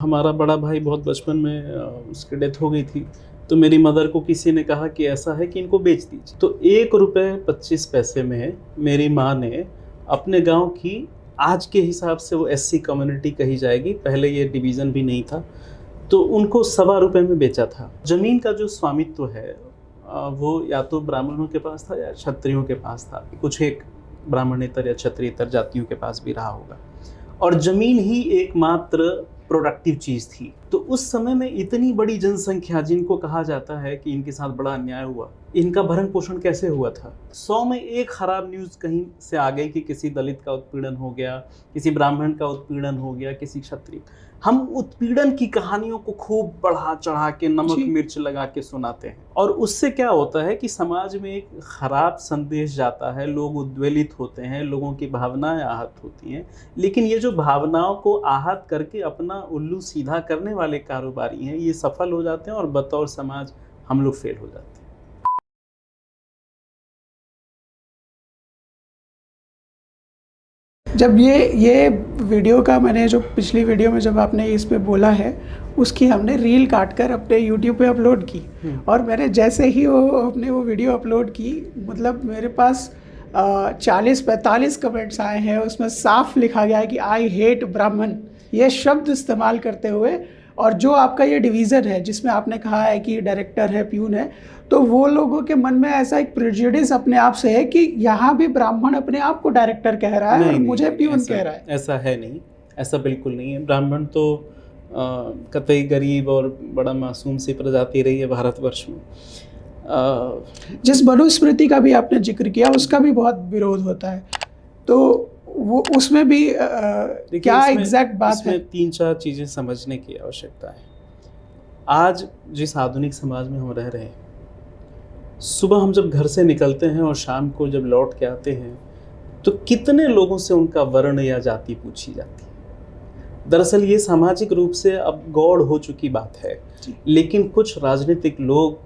हमारा बड़ा भाई बहुत बचपन में उसकी डेथ हो गई थी। तो मेरी मदर को किसी ने कहा कि ऐसा है कि इनको बेच दीजिए। तो 1 रुपए 25 पैसे में मेरी माँ ने अपने गाँव की, आज के हिसाब से वो एससी कम्युनिटी कही जाएगी, पहले ये डिवीज़न भी नहीं था, तो उनको ₹1.25 में बेचा था। ज़मीन का जो स्वामित्व है वो या तो ब्राह्मणों के पास था या क्षत्रियों के पास था। कुछ एक ब्राह्मणेतर या क्षत्रियेतर जातियों के पास भी रहा होगा। और ज़मीन ही एकमात्र प्रोडक्टिव चीज़ थी। तो उस समय में इतनी बड़ी जनसंख्या, जिनको कहा जाता है कि इनके साथ बड़ा अन्याय हुआ, इनका भरण पोषण कैसे हुआ था? 100 में एक खराब न्यूज़ कहीं से आ गई कि किसी दलित का उत्पीड़न हो गया, किसी ब्राह्मण का उत्पीड़न हो गया, किसी क्षत्रिय। हम उत्पीड़न की कहानियों को खूब बढ़ा चढ़ा के, नमक मिर्च लगा के सुनाते हैं, और उससे क्या होता है कि समाज में एक खराब संदेश जाता है, लोग उद्वेलित होते हैं, लोगों की भावनाएं आहत होती हैं। लेकिन ये जो भावनाओं को आहत करके अपना उल्लू सीधा करने वाले कारोबारी हैं, ये सफल हो जाते हैं और बतौर समाज हम लोग फेल हो जाते हैं। जब ये वीडियो का, मैंने जो पिछली वीडियो में जब आपने इस पे बोला है, उसकी हमने रील काट कर अपने यूट्यूब पे अपलोड की। और मैंने जैसे ही वो वीडियो अपलोड की, मतलब मेरे पास 40-45 कमेंट्स आए हैं। उसमें साफ लिखा गया है कि आई हेट ब्राह्मण, ये शब्द इस्तेमाल करते हुए। और जो आपका ये डिवीज़न है जिसमें आपने कहा है कि डायरेक्टर है, प्यून है, तो वो लोगों के मन में ऐसा एक प्रेजुडिस अपने आप से है कि यहाँ भी ब्राह्मण अपने आप को डायरेक्टर कह रहा है और मुझे प्यून कह रहा है। ऐसा है नहीं, ऐसा बिल्कुल नहीं है। ब्राह्मण तो कतई गरीब और बड़ा मासूम सी प्रजाति रही है भारतवर्ष में। जिस मनुस्मृति का भी आपने जिक्र किया, उसका भी बहुत विरोध होता है, तो वो उसमें भी क्या एग्जैक्ट बात है? 3-4 चीज़ें समझने की आवश्यकता है। आज जिस आधुनिक समाज में हम रह रहे हैं, सुबह हम जब घर से निकलते हैं और शाम को जब लौट के आते हैं, तो कितने लोगों से उनका वर्ण या जाति पूछी जाती है। दरअसल ये सामाजिक रूप से अब गौड़ हो चुकी बात है। लेकिन कुछ राजनीतिक लोग,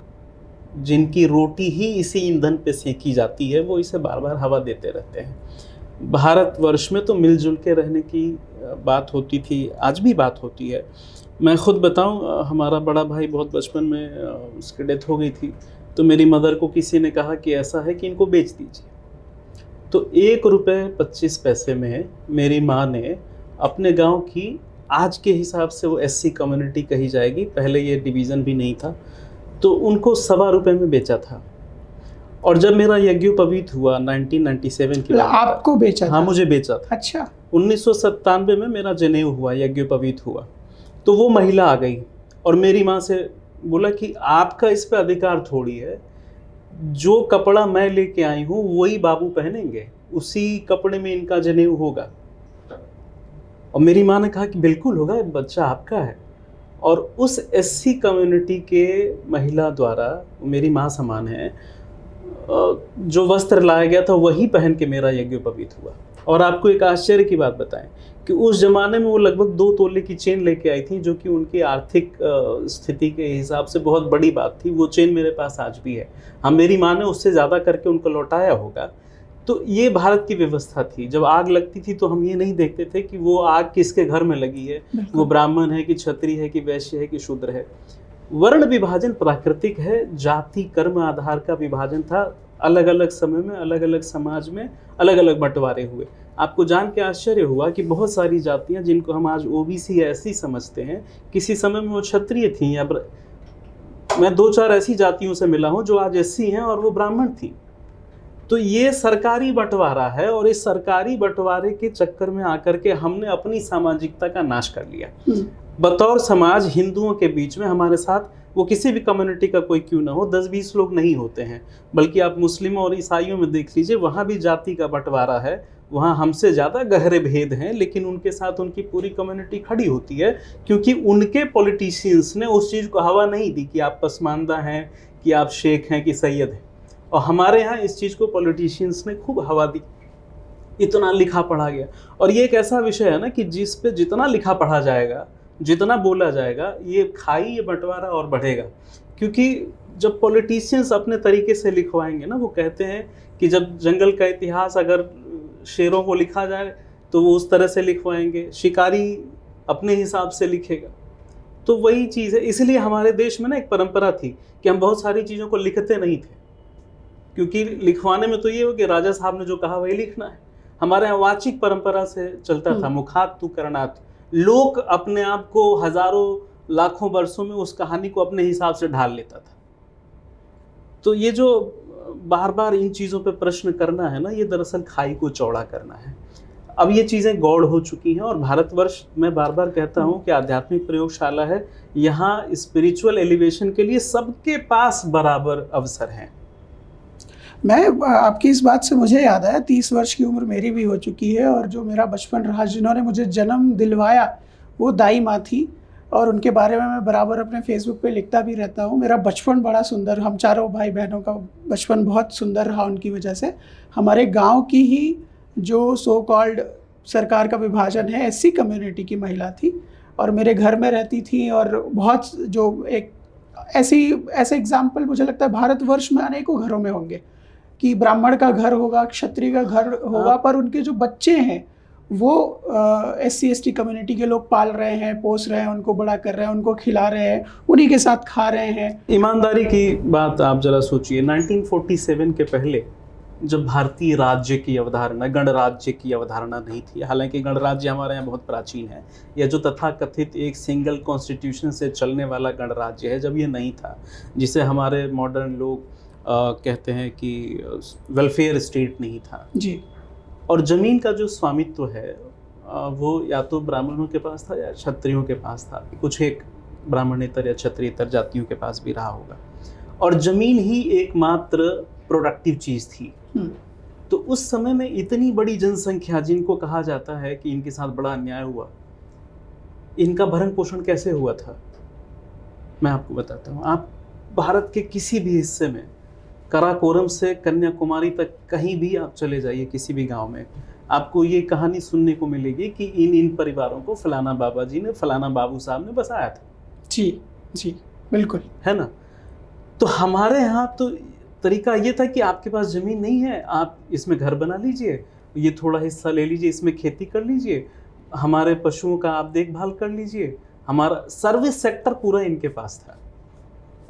जिनकी रोटी ही इसी ईंधन पे सेंकी जाती है, वो इसे बार बार हवा देते रहते हैं। भारतवर्ष में तो मिलजुल के रहने की बात होती थी, आज भी बात होती है। मैं खुद बताऊं, हमारा बड़ा भाई बहुत बचपन में उसकी डेथ हो गई थी। तो मेरी मदर को किसी ने कहा कि ऐसा है कि इनको बेच दीजिए। तो 1 रुपए 25 पैसे में मेरी माँ ने अपने गांव की, आज के हिसाब से वो एससी कम्युनिटी कही जाएगी, पहले ये डिवीज़न भी नहीं था, तो उनको ₹1.25 में बेचा था। और जब मेरा यज्ञोपवीत हुआ 1997 की बात, आपको बेचा था? हाँ, मुझे बेचा था। अच्छा। 1997 में मेरा जनेऊ हुआ, यज्ञोपवीत हुआ। तो वो महिला आ गई और मेरी माँ से बोला कि आपका इस पे अधिकार थोड़ी है, जो कपड़ा मैं लेके आई हूँ वही बाबू पहनेंगे, उसी कपड़े में इनका जनेऊ होगा। और मेरी माँ ने कहा कि बिल्कुल होगा, बच्चा आपका है। और उस एससी कम्युनिटी के महिला द्वारा, मेरी माँ समान है, जो वस्त्र लाया गया था वही पहन के मेरा यज्ञोपवीत हुआ। और आपको एक आश्चर्य की बात बताएं कि उस जमाने में वो लगभग 2 तोले की चेन लेके आई थी, जो कि उनकी आर्थिक स्थिति के हिसाब से बहुत बड़ी बात थी। वो चेन मेरे पास आज भी है। हाँ, मेरी माँ ने उससे ज़्यादा करके उनको लौटाया होगा। तो ये भारत की व्यवस्था थी। जब आग लगती थी तो हम ये नहीं देखते थे कि वो आग किसके घर में लगी है, वो ब्राह्मण है कि क्षत्रिय है कि वैश्य है कि शूद्र है। वर्ण विभाजन प्राकृतिक है, जाति कर्म आधार का विभाजन था। अलग अलग समय में, अलग अलग समाज में अलग अलग बंटवारे हुए। आपको जान के आश्चर्य हुआ कि बहुत सारी जातियां, जिनको हम आज ओबीसी ऐसी समझते हैं, किसी समय में वो क्षत्रिय थी। या मैं 2-4 ऐसी जातियों से मिला हूं जो आज एससी हैं और वो ब्राह्मण थी। तो ये सरकारी बंटवारा है, और इस सरकारी बंटवारे के चक्कर में आकर के हमने अपनी सामाजिकता का नाश कर लिया। बतौर समाज हिंदुओं के बीच में हमारे साथ, वो किसी भी कम्युनिटी का कोई क्यों ना हो, 10-20 लोग नहीं होते हैं। बल्कि आप मुस्लिमों और ईसाइयों में देख लीजिए, वहाँ भी जाति का बंटवारा है, वहाँ हमसे ज़्यादा गहरे भेद हैं, लेकिन उनके साथ उनकी पूरी कम्युनिटी खड़ी होती है, क्योंकि उनके पॉलिटिशियंस ने उस चीज़ को हवा नहीं दी कि आप पसमानदा हैं, कि आप शेख हैं, कि सैयद हैं। और हमारे यहाँ इस चीज़ को पॉलिटिशियंस ने खूब हवा दी, इतना लिखा पढ़ा गया। और ये एक ऐसा विषय है ना कि जिस पे जितना लिखा पढ़ा जाएगा, जितना बोला जाएगा, ये ये बंटवारा और बढ़ेगा। क्योंकि जब पॉलिटिशियंस अपने तरीके से लिखवाएंगे ना, वो कहते हैं कि जब जंगल का इतिहास अगर शेरों को लिखा जाए तो वो उस तरह से लिखवाएंगे, शिकारी अपने हिसाब से लिखेगा। तो वही चीज़ है, इसलिए हमारे देश में ना एक परंपरा थी कि हम बहुत सारी चीज़ों को लिखते नहीं थे, क्योंकि लिखवाने में तो ये हो कि राजा साहब ने जो कहा वही लिखना है। हमारे यहाँ वाचिक परंपरा से चलता था, मुखात तू करणात। लोग अपने आप को हजारों लाखों वर्षों में उस कहानी को अपने हिसाब से ढाल लेता था। तो ये जो बार बार इन चीज़ों पे प्रश्न करना है ना, ये दरअसल खाई को चौड़ा करना है। अब ये चीज़ें गौड़ हो चुकी हैं और भारतवर्ष, मैं बार बार कहता हूँ कि आध्यात्मिक प्रयोगशाला है, यहाँ स्पिरिचुअल एलिवेशन के लिए सबके पास बराबर अवसर हैं। मैं आपकी इस बात से मुझे याद आया, 30 वर्ष की उम्र मेरी भी हो चुकी है और जो मेरा बचपन रहा, जिन्होंने मुझे जन्म दिलवाया वो दाई माँ थी और उनके बारे में मैं बराबर अपने फेसबुक पे लिखता भी रहता हूँ। मेरा बचपन बड़ा सुंदर, हम चारों भाई बहनों का बचपन बहुत सुंदर रहा उनकी वजह से। हमारे गांव की ही जो सो कॉल्ड सरकार का विभाजन है, एससी कम्युनिटी की महिला थी और मेरे घर में रहती थी। और बहुत जो एक ऐसे एग्जाम्पल मुझे लगता है भारतवर्ष में अनेकों घरों में होंगे कि ब्राह्मण का घर होगा, क्षत्रिय का घर होगा, पर उनके जो बच्चे हैं वो एससी एसटी कम्युनिटी के लोग पाल रहे हैं, पोस रहे हैं, उनको बड़ा कर रहे हैं, उनको खिला रहे हैं, उन्हीं के साथ खा रहे हैं। ईमानदारी की बात आप जरा सोचिए, 1947 के पहले जब भारतीय राज्य की अवधारणा, गणराज्य की अवधारणा नहीं थी, हालांकि गणराज्य हमारे यहाँ बहुत प्राचीन है, या जो तथाकथित एक सिंगल कॉन्स्टिट्यूशन से चलने वाला गणराज्य है, जब ये नहीं था, जिसे हमारे मॉडर्न लोग कहते हैं कि वेलफेयर स्टेट नहीं था जी। और ज़मीन का जो स्वामित्व है वो या तो ब्राह्मणों के पास था या क्षत्रियों के पास था, कुछ एक ब्राह्मणेतर या क्षत्रियतर जातियों के पास भी रहा होगा, और ज़मीन ही एकमात्र प्रोडक्टिव चीज़ थी। तो उस समय में इतनी बड़ी जनसंख्या, जिनको कहा जाता है कि इनके साथ बड़ा अन्याय हुआ, इनका भरण पोषण कैसे हुआ था मैं आपको बताता हूँ। आप भारत के किसी भी हिस्से में, कराकोरम से कन्याकुमारी तक कहीं भी आप चले जाइए, किसी भी गांव में, आपको ये कहानी सुनने को मिलेगी कि इन परिवारों को फलाना बाबा जी ने, फलाना बाबू साहब ने बसाया था। जी जी बिल्कुल, है ना। तो हमारे यहाँ तो तरीका ये था कि आपके पास ज़मीन नहीं है, आप इसमें घर बना लीजिए, ये थोड़ा हिस्सा ले लीजिए, इसमें खेती कर लीजिए, हमारे पशुओं का आप देखभाल कर लीजिए, हमारा सर्विस सेक्टर पूरा इनके पास था।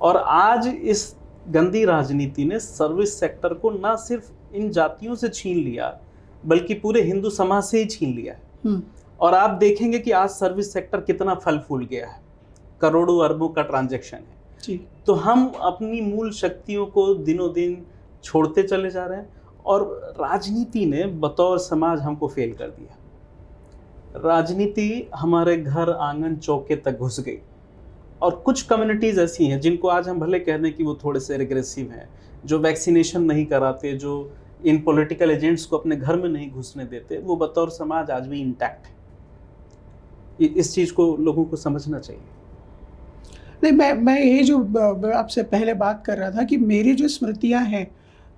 और आज इस गंदी राजनीति ने सर्विस सेक्टर को ना सिर्फ इन जातियों से छीन लिया, बल्कि पूरे हिंदू समाज से ही छीन लिया है। और आप देखेंगे कि आज सर्विस सेक्टर कितना फल फूल गया है, करोड़ों अरबों का ट्रांजैक्शन है जी। तो हम अपनी मूल शक्तियों को दिनों दिन छोड़ते चले जा रहे हैं और राजनीति ने बतौर समाज हमको फेल कर दिया। राजनीति हमारे घर आंगन चौके तक घुस गई और कुछ कम्युनिटीज़ ऐसी हैं जिनको आज हम भले कह दें कि वो थोड़े से रिग्रेसिव हैं, जो वैक्सीनेशन नहीं कराते, जो इन पॉलिटिकल एजेंट्स को अपने घर में नहीं घुसने देते, वो बतौर समाज आज भी इंटैक्ट है। इस चीज़ को लोगों को समझना चाहिए। नहीं, मैं ये जो आपसे पहले बात कर रहा था कि मेरी जो स्मृतियाँ हैं,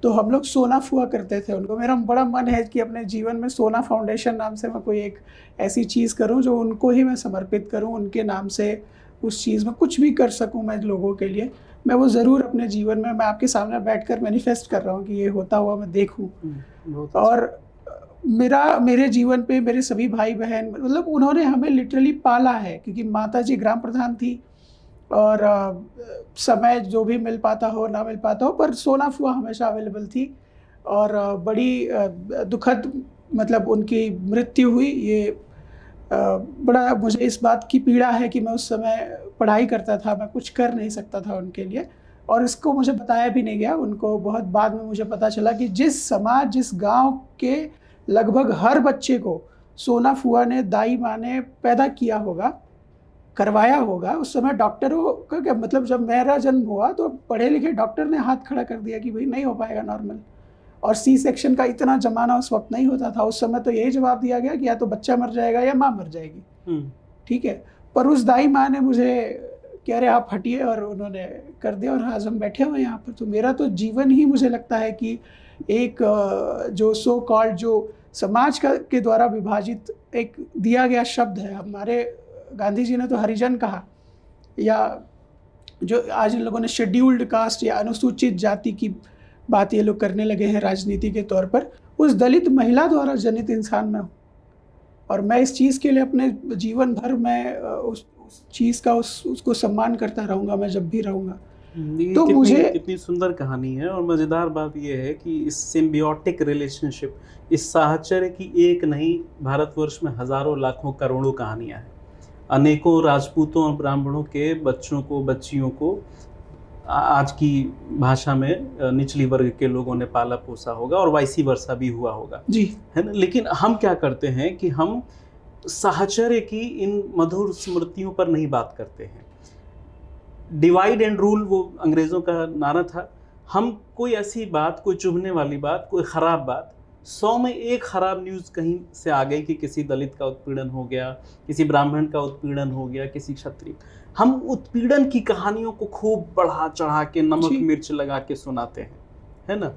तो हम लोग सोना फुआ करते थे उनको। मेरा बड़ा मन है कि अपने जीवन में सोना फाउंडेशन नाम से मैं कोई एक ऐसी चीज़ करूं जो उनको ही मैं समर्पित करूं, उनके नाम से उस चीज़ में कुछ भी कर सकूं मैं लोगों के लिए। मैं वो ज़रूर अपने जीवन में, मैं आपके सामने बैठकर मैनिफेस्ट कर रहा हूं कि ये होता हुआ मैं देखूं। और मेरे जीवन पे मेरे सभी भाई बहन, मतलब उन्होंने हमें लिटरली पाला है, क्योंकि माता जी ग्राम प्रधान थी और समय जो भी मिल पाता हो ना मिल पाता हो, पर सोना फुआ हमेशा अवेलेबल थी। और बड़ी दुखद, मतलब उनकी मृत्यु हुई, ये बड़ा मुझे इस बात की पीड़ा है कि मैं उस समय पढ़ाई करता था, मैं कुछ कर नहीं सकता था उनके लिए, और इसको मुझे बताया भी नहीं गया उनको। बहुत बाद में मुझे पता चला कि जिस समाज, जिस गांव के लगभग हर बच्चे को सोना फुआ ने, दाई माँ ने पैदा किया होगा, करवाया होगा, उस समय डॉक्टरों का क्या मतलब, जब मेरा जन्म हुआ तो पढ़े लिखे डॉक्टर ने हाथ खड़ा कर दिया कि भाई नहीं हो पाएगा नॉर्मल। और सी सेक्शन का इतना जमाना उस वक्त नहीं होता था, उस समय तो यही जवाब दिया गया कि या तो बच्चा मर जाएगा या माँ मर जाएगी। ठीक है, पर उस दाई माँ ने मुझे कह रहे आप हटिए, और उन्होंने कर दिया, और आज हम बैठे हुए यहाँ पर। तो मेरा तो जीवन ही मुझे लगता है कि एक जो सो कॉल्ड, जो समाज का के द्वारा विभाजित एक दिया गया शब्द है, हमारे गांधी जी ने तो हरिजन कहा, या जो आज इन लोगों ने शेड्यूल्ड कास्ट या अनुसूचित जाति की बात ये लोग करने लगे हैं राजनीति के तौर पर, उस दलित महिला द्वारा जनित इंसान में हूँ। और मैं इस चीज़ के लिए अपने जीवन भर में उस चीज़ का उसको सम्मान करता रहूँगा मैं जब भी रहूँगा। ये तो कितनी सुंदर कहानी है। और मज़ेदार बात यह है कि इस सिम्बियोटिक रिलेशनशिप, इस साहचर्य की एक नहीं, भारतवर्ष में हज़ारों लाखों करोड़ों कहानियाँ हैं। अनेकों राजपूतों और ब्राह्मणों के बच्चों को, बच्चियों को आज की भाषा में निचली वर्ग के लोगों ने पाला पोसा होगा, और वाइसी वर्सा भी हुआ होगा, जी, है ना। लेकिन हम क्या करते हैं कि हम साहचर्य की इन मधुर स्मृतियों पर नहीं बात करते हैं। डिवाइड एंड रूल वो अंग्रेज़ों का नारा था। हम कोई ऐसी बात, कोई चुभने वाली बात, कोई ख़राब बात, 100 में एक ख़राब न्यूज़ कहीं से आ गई कि किसी दलित का उत्पीड़न हो गया, किसी ब्राह्मण का उत्पीड़न हो गया, किसी क्षत्रिय, हम उत्पीड़न की कहानियों को खूब बढ़ा चढ़ा के नमक मिर्च लगा के सुनाते हैं, है ना।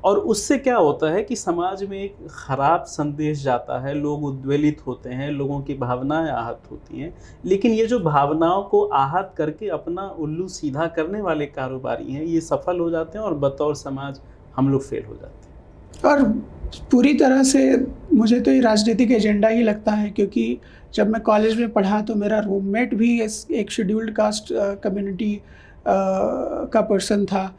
और उससे क्या होता है कि समाज में एक ख़राब संदेश जाता है, लोग उद्वेलित होते हैं, लोगों की भावनाएं आहत होती हैं। लेकिन ये जो भावनाओं को आहत करके अपना उल्लू सीधा करने वाले कारोबारी हैं, ये सफल हो जाते हैं, और बतौर समाज हम लोग फेल हो जाते हैं। और पूरी तरह से मुझे तो ये राजनीतिक एजेंडा ही लगता है, क्योंकि जब मैं कॉलेज में पढ़ा तो मेरा रूममेट भी एक शेड्यूल्ड कास्ट कम्युनिटी का पर्सन था।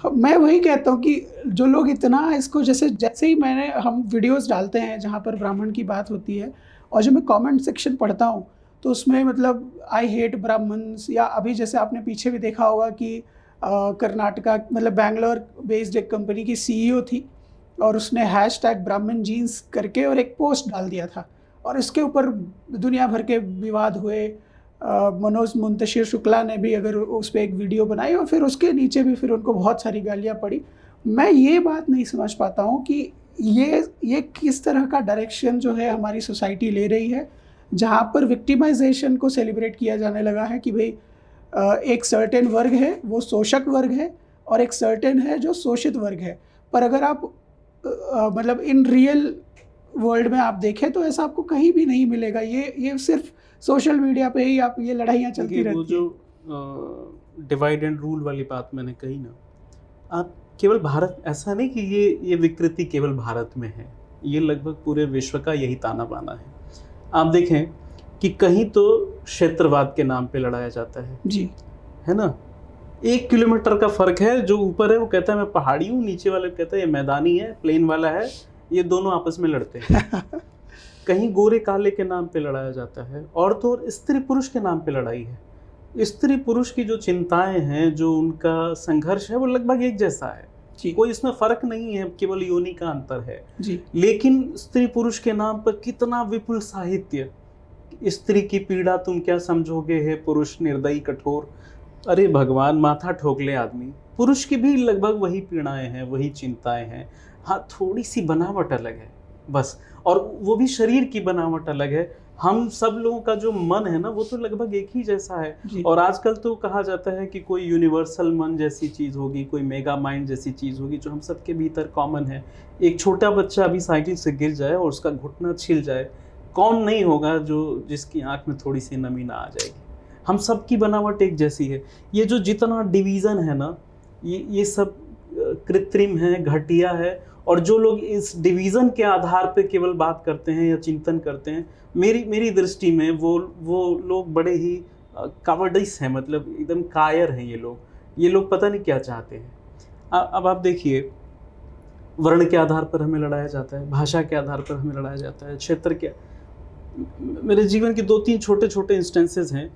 मैं वही कहता हूँ कि जो लोग इतना इसको, जैसे ही हम वीडियोस डालते हैं जहाँ पर ब्राह्मण की बात होती है, और जब मैं कमेंट सेक्शन पढ़ता हूँ तो उसमें मतलब आई हेट ब्राह्मण्स, या अभी जैसे आपने पीछे भी देखा होगा कि कर्नाटका मतलब बैंगलोर बेस्ड एक कंपनी की CEO थी, और उसने #ब्राह्मण जीन्स करके और एक पोस्ट डाल दिया था, और इसके ऊपर दुनिया भर के विवाद हुए। मनोज मुंतशिर शुक्ला ने भी अगर उस पर एक वीडियो बनाई, और फिर उसके नीचे भी फिर उनको बहुत सारी गालियाँ पड़ी। मैं ये बात नहीं समझ पाता हूँ कि ये किस तरह का डायरेक्शन जो है हमारी सोसाइटी ले रही है, जहाँ पर विक्टिमाइजेशन को सेलिब्रेट किया जाने लगा है कि भाई एक सर्टेन वर्ग है वो शोषक वर्ग है, और एक सर्टेन है जो शोषित वर्ग है। पर अगर आप मतलब इन रियल वर्ल्ड में आप देखें तो ऐसा आपको कहीं भी नहीं मिलेगा। ये सिर्फ सोशल मीडिया पे ही आप ये लड़ाइयाँ चलती रहती हैं। वो जो डिवाइड एंड रूल वाली बात मैंने कही ना, आप केवल भारत, ऐसा नहीं कि ये विकृति केवल भारत में है, ये लगभग पूरे विश्व का यही ताना बाना है। आप देखें कि कहीं तो क्षेत्रवाद के नाम पे लड़ाया जाता है जी, है ना। 1 किलोमीटर का फर्क है, जो ऊपर है वो कहता है मैं पहाड़ी हूँ, नीचे वाले कहता है ये मैदानी है, प्लेन वाला है, ये दोनों आपस में लड़ते हैं। कहीं गोरे काले के नाम पे लड़ाया जाता है, और तो और स्त्री पुरुष के नाम पे लड़ाई है। स्त्री पुरुष की जो चिंताएं हैं, जो उनका संघर्ष है, वो लगभग एक जैसा है, कोई इसमें फर्क नहीं है, केवल योनि का अंतर है जी। लेकिन स्त्री पुरुष के नाम पर कितना विपुल साहित्य। स्त्री की पीड़ा तुम क्या समझोगे है पुरुष निर्दयी कठोर, अरे भगवान, माथा ठोक ले आदमी। पुरुष की भी लगभग वही पीड़ाएं हैं, वही चिंताएं हैं, हाँ थोड़ी सी बनावट अलग है बस, और वो भी शरीर की बनावट अलग है। हम सब लोगों का जो मन है ना, वो तो लगभग एक ही जैसा है। और आजकल तो कहा जाता है कि कोई यूनिवर्सल मन जैसी चीज़ होगी, कोई मेगा माइंड जैसी चीज़ होगी जो हम सबके भीतर कॉमन है। एक छोटा बच्चा अभी साइकिल से गिर जाए और उसका घुटना छिल जाए, कौन नहीं होगा जिसकी आंख में थोड़ी सी नमी ना आ जाएगी। हम सब की बनावट एक जैसी है। ये जो जितना डिवीज़न है ना, ये सब कृत्रिम है, घटिया है। और जो लोग इस डिवीज़न के आधार पे केवल बात करते हैं या चिंतन करते हैं, मेरी दृष्टि में वो लोग बड़े ही कावर्डिस हैं, मतलब एकदम कायर हैं ये लोग पता नहीं क्या चाहते हैं। अब आप देखिए, वर्ण के आधार पर हमें लड़ाया जाता है, भाषा के आधार पर हमें लड़ाया जाता है, क्षेत्र के। मेरे जीवन के 2-3 छोटे इंस्टेंसेस हैं।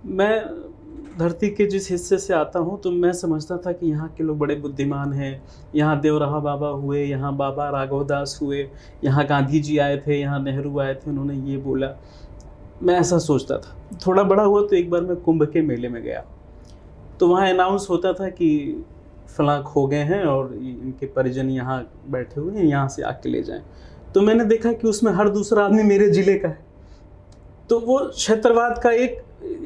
मैं धरती के जिस हिस्से से आता हूँ, तो मैं समझता था कि यहाँ के लोग बड़े बुद्धिमान हैं, यहाँ देवराहा बाबा हुए, यहाँ बाबा राघवदास हुए, यहाँ गांधी जी आए थे, यहाँ नेहरू आए थे, उन्होंने ये बोला। मैं ऐसा सोचता था। थोड़ा बड़ा हुआ तो एक बार मैं कुंभ के मेले में गया, तो वहाँ अनाउंस होता था कि फलां खो गए हैं और इनके परिजन यहाँ बैठे हुए हैं, यहाँ से आके ले जाएं। तो मैंने देखा कि उसमें हर दूसरा आदमी मेरे ज़िले का है। तो वो क्षेत्रवाद का एक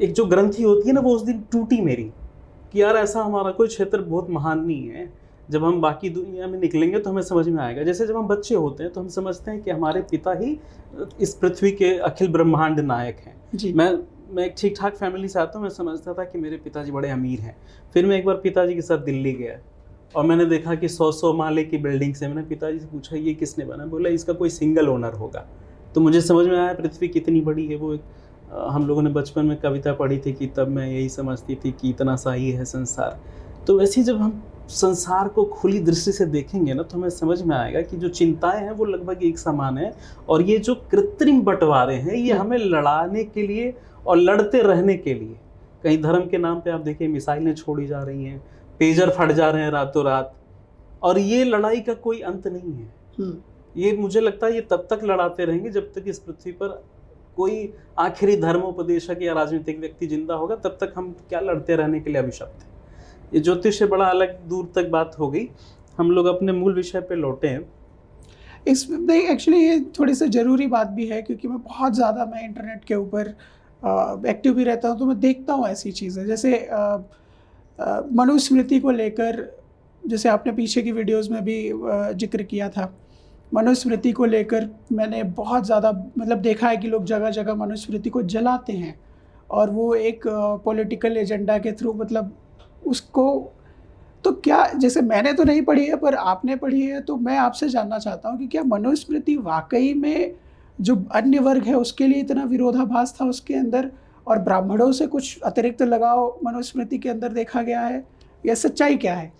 जो ग्रंथि होती है ना, वो उस दिन टूटी मेरी, कि यार ऐसा हमारा कोई क्षेत्र बहुत महान नहीं है। जब हम बाकी दुनिया में निकलेंगे तो हमें समझ में आएगा। जैसे जब हम बच्चे होते हैं तो हम समझते हैं कि हमारे पिता ही इस पृथ्वी के अखिल ब्रह्मांड नायक हैं जी। मैं एक ठीक ठाक फैमिली से आता हूँ, मैं समझता था कि मेरे पिताजी बड़े अमीर हैं। फिर मैं एक बार पिताजी के साथ दिल्ली गया और मैंने देखा कि 100 माले की बिल्डिंग से। मैंने पिताजी से पूछा ये किसने बना, बोला इसका कोई सिंगल ओनर होगा। तो मुझे समझ में आया पृथ्वी कितनी बड़ी है। वो एक हम लोगों ने बचपन में कविता पढ़ी थी कि तब मैं यही समझती थी कि इतना सा ही है संसार। तो वैसे ही जब हम संसार को खुली दृष्टि से देखेंगे ना, तो हमें समझ में आएगा कि जो चिंताएं हैं वो लगभग एक समान है, और ये जो कृत्रिम बंटवारे हैं ये हमें लड़ाने के लिए और लड़ते रहने के लिए, कहीं धर्म के नाम पे आप देखिए मिसाइलें छोड़ी जा रही हैं, पेजर फट जा रहे हैं रातों रात, और ये लड़ाई का कोई अंत नहीं है। ये मुझे लगता है ये तब तक लड़ाते रहेंगे जब तक इस पृथ्वी पर कोई आखिरी धर्मोपदेशक या राजनीतिक व्यक्ति जिंदा होगा, तब तक हम क्या लड़ते रहने के लिए अभिशप्त हैं। ये ज्योतिष से बड़ा अलग दूर तक बात हो गई, हम लोग अपने मूल विषय पे लौटे हैं। इसमें एक्चुअली ये थोड़ी सी ज़रूरी बात भी है, क्योंकि मैं बहुत ज़्यादा मैं इंटरनेट के ऊपर एक्टिव भी रहता हूँ, तो मैं देखता हूँ ऐसी चीज़ें, जैसे मनुस्मृति को लेकर, जैसे आपने पीछे की वीडियोस में भी जिक्र किया था, मनुस्मृति को लेकर मैंने बहुत ज़्यादा मतलब देखा है कि लोग जगह जगह मनुस्मृति को जलाते हैं, और वो एक पॉलिटिकल एजेंडा के थ्रू मतलब उसको, तो क्या, जैसे मैंने तो नहीं पढ़ी है पर आपने पढ़ी है, तो मैं आपसे जानना चाहता हूँ कि क्या मनुस्मृति वाकई में जो अन्य वर्ग है उसके लिए इतना विरोधाभास था उसके अंदर, और ब्राह्मणों से कुछ अतिरिक्त लगाव मनुस्मृति के अंदर देखा गया है, या सच्चाई क्या है?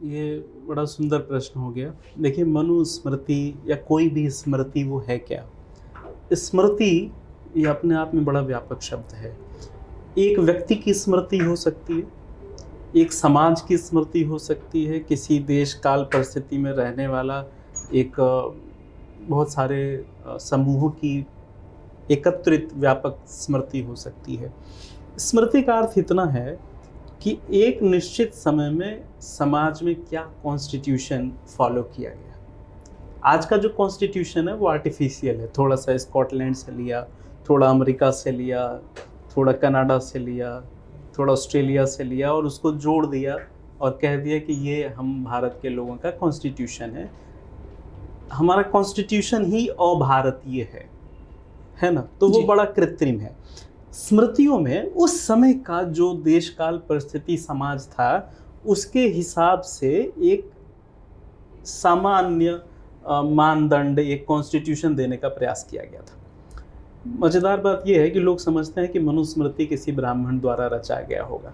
ये बड़ा सुंदर प्रश्न हो गया। देखिए, मनुस्मृति या कोई भी स्मृति वो है क्या? स्मृति ये अपने आप में बड़ा व्यापक शब्द है। एक व्यक्ति की स्मृति हो सकती है, एक समाज की स्मृति हो सकती है, किसी देश काल परिस्थिति में रहने वाला एक बहुत सारे समूहों की एकत्रित व्यापक स्मृति हो सकती है। स्मृति का अर्थ इतना है कि एक निश्चित समय में समाज में क्या कॉन्स्टिट्यूशन फॉलो किया गया। आज का जो कॉन्स्टिट्यूशन है वो आर्टिफिशियल है, थोड़ा सा स्कॉटलैंड से लिया, थोड़ा अमेरिका से लिया, थोड़ा कनाडा से लिया, थोड़ा ऑस्ट्रेलिया से लिया, और उसको जोड़ दिया और कह दिया कि ये हम भारत के लोगों का कॉन्स्टिट्यूशन है। हमारा कॉन्स्टिट्यूशन ही अभारतीय है ना, तो वो बड़ा कृत्रिम है। स्मृतियों में उस समय का जो देश काल परिस्थिति समाज था उसके हिसाब से एक सामान्य मानदंड, एक कॉन्स्टिट्यूशन देने का प्रयास किया गया था। मज़ेदार बात यह है कि लोग समझते हैं कि मनुस्मृति किसी ब्राह्मण द्वारा रचा गया होगा।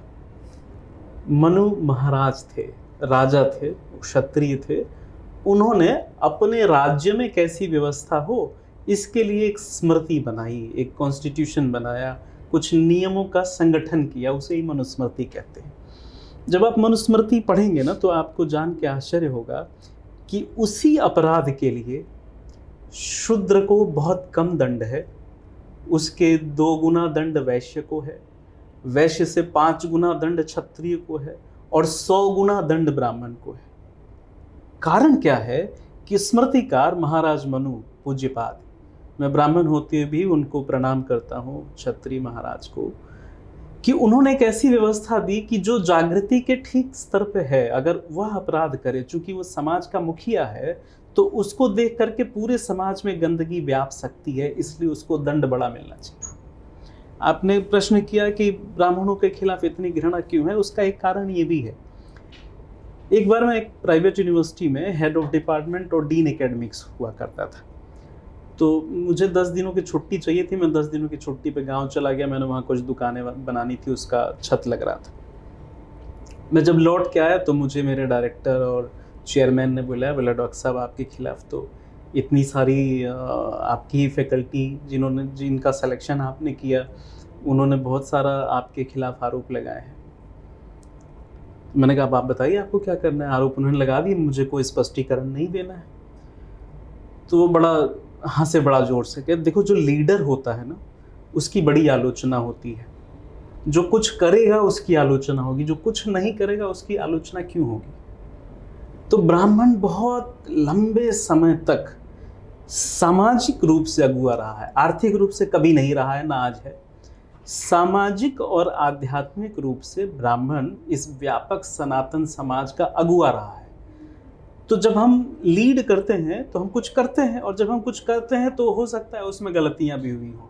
मनु महाराज थे, राजा थे, क्षत्रिय थे, उन्होंने अपने राज्य में कैसी व्यवस्था हो इसके लिए एक स्मृति बनाई, एक कॉन्स्टिट्यूशन बनाया, कुछ नियमों का संगठन किया, उसे ही मनुस्मृति कहते हैं। जब आप मनुस्मृति पढ़ेंगे ना, तो आपको जान के आश्चर्य होगा कि उसी अपराध के लिए शूद्र को बहुत कम दंड है, उसके 2 गुना दंड वैश्य को है, वैश्य से 5 गुना दंड क्षत्रिय को है, और 100 गुना दंड ब्राह्मण को है। कारण क्या है कि स्मृतिकार महाराज मनु पूज्यपाद, मैं ब्राह्मण होते हुए भी उनको प्रणाम करता हूँ, क्षत्रिय महाराज को, कि उन्होंने एक ऐसी व्यवस्था दी कि जो जागृति के ठीक स्तर पे है, अगर वह अपराध करे, चूंकि वो समाज का मुखिया है, तो उसको देख करके पूरे समाज में गंदगी व्याप सकती है, इसलिए उसको दंड बड़ा मिलना चाहिए। आपने प्रश्न किया कि ब्राह्मणों के खिलाफ इतनी घृणा क्यों है, उसका एक कारण ये भी है। एक बार मैं एक प्राइवेट यूनिवर्सिटी में हेड ऑफ डिपार्टमेंट और डीन एकेडमिक्स हुआ करता था, तो मुझे 10 दिनों की छुट्टी चाहिए थी। मैं 10 दिनों की छुट्टी पे गांव चला गया, मैंने वहाँ कुछ दुकानें बनानी थी, उसका छत लग रहा था। मैं जब लौट के आया तो मुझे मेरे डायरेक्टर और चेयरमैन ने बोला डॉक्टर साहब, आपके खिलाफ तो इतनी सारी आपकी फैकल्टी जिनका सिलेक्शन आपने किया, उन्होंने बहुत सारा आपके खिलाफ आरोप लगाए हैं। मैंने कहा आप बताइए आपको क्या करना है, आरोप उन्होंने लगा दिए, मुझे कोई स्पष्टीकरण नहीं देना है। तो वो बड़ा हंसे बड़ा जोर से, कि देखो जो लीडर होता है ना, उसकी बड़ी आलोचना होती है, जो कुछ करेगा उसकी आलोचना होगी, जो कुछ नहीं करेगा उसकी आलोचना क्यों होगी। तो ब्राह्मण बहुत लंबे समय तक सामाजिक रूप से अगुआ रहा है, आर्थिक रूप से कभी नहीं रहा है, ना आज है। सामाजिक और आध्यात्मिक रूप से ब्राह्मण इस व्यापक सनातन समाज का अगुआ रहा है। तो जब हम लीड करते हैं तो हम कुछ करते हैं, और जब हम कुछ करते हैं तो हो सकता है उसमें गलतियां भी हुई हों।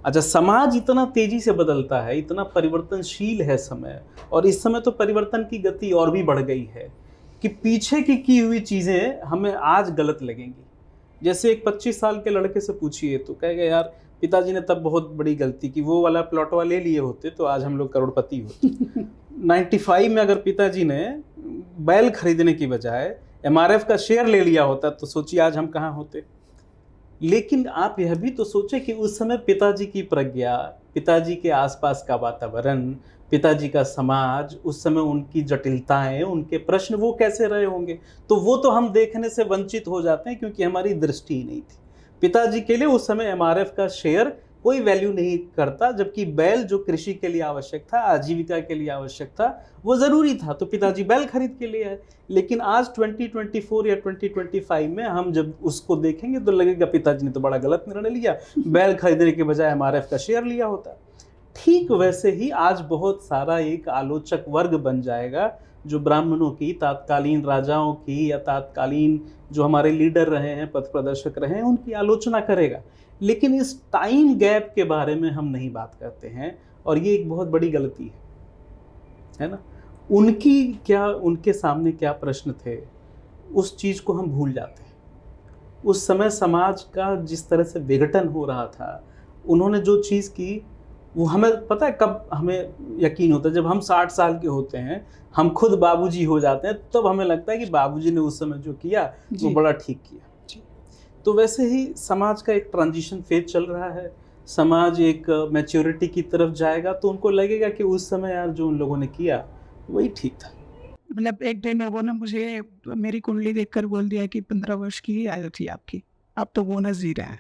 अच्छा, समाज इतना तेजी से बदलता है, इतना परिवर्तनशील है समय, और इस समय तो परिवर्तन की गति और भी बढ़ गई है कि पीछे की हुई चीज़ें हमें आज गलत लगेंगी। जैसे एक 25 साल के लड़के से पूछिए तो कहेगा यार पिताजी ने तब बहुत बड़ी गलती की, वो वाला प्लॉटवा ले लिए होते तो आज हम लोग करोड़पति होते। 95 में अगर पिताजी ने बैल खरीदने की बजाय एमआरएफ का शेयर ले लिया होता तो सोचिए आज हम कहाँ होते। लेकिन आप यह भी तो सोचें कि उस समय पिताजी की प्रज्ञा, पिताजी के आसपास का वातावरण, पिताजी का समाज, उस समय उनकी जटिलताएं, उनके प्रश्न वो कैसे रहे होंगे। तो वो तो हम देखने से वंचित हो जाते हैं क्योंकि हमारी दृष्टि ही नहीं थी। पिताजी के लिए उस समय एमआरएफ का शेयर कोई वैल्यू नहीं करता, जबकि बैल जो कृषि के लिए आवश्यक था, आजीविका के लिए आवश्यक था, वो ज़रूरी था, तो पिताजी बैल खरीद के लिए आए। लेकिन आज 2024 या 2025 में हम जब उसको देखेंगे तो लगेगा पिताजी ने तो बड़ा गलत निर्णय लिया, बैल खरीदने के बजाय एमआरएफ का शेयर लिया होता। ठीक वैसे ही आज बहुत सारा एक आलोचक वर्ग बन जाएगा जो ब्राह्मणों की, तात्कालीन राजाओं की, या तात्कालीन जो हमारे लीडर रहे हैं, पथ प्रदर्शक रहे हैं, उनकी आलोचना करेगा। लेकिन इस टाइम गैप के बारे में हम नहीं बात करते हैं, और ये एक बहुत बड़ी गलती है ना। उनके सामने क्या प्रश्न थे, उस चीज़ को हम भूल जाते हैं। उस समय समाज का जिस तरह से विघटन हो रहा था, उन्होंने जो चीज़ की वो हमें पता है कब हमें यकीन होता है, जब हम 60 साल के होते हैं, हम खुद बाबूजी हो जाते हैं, तब हमें लगता है कि बाबूजी ने उस समय जो किया वो बड़ा ठीक किया। तो वैसे ही समाज का एक ट्रांजिशन फेज चल रहा है, समाज एक मैच्योरिटी की तरफ जाएगा, तो उनको लगेगा कि उस समय यार जो उन लोगों ने किया वही ठीक था। मतलब एक दिन लोगों ने मुझे मेरी कुंडली देखकर बोल दिया कि 15 वर्ष की ही आयु थी आपकी, आप तो बोनस जी रहे हैं।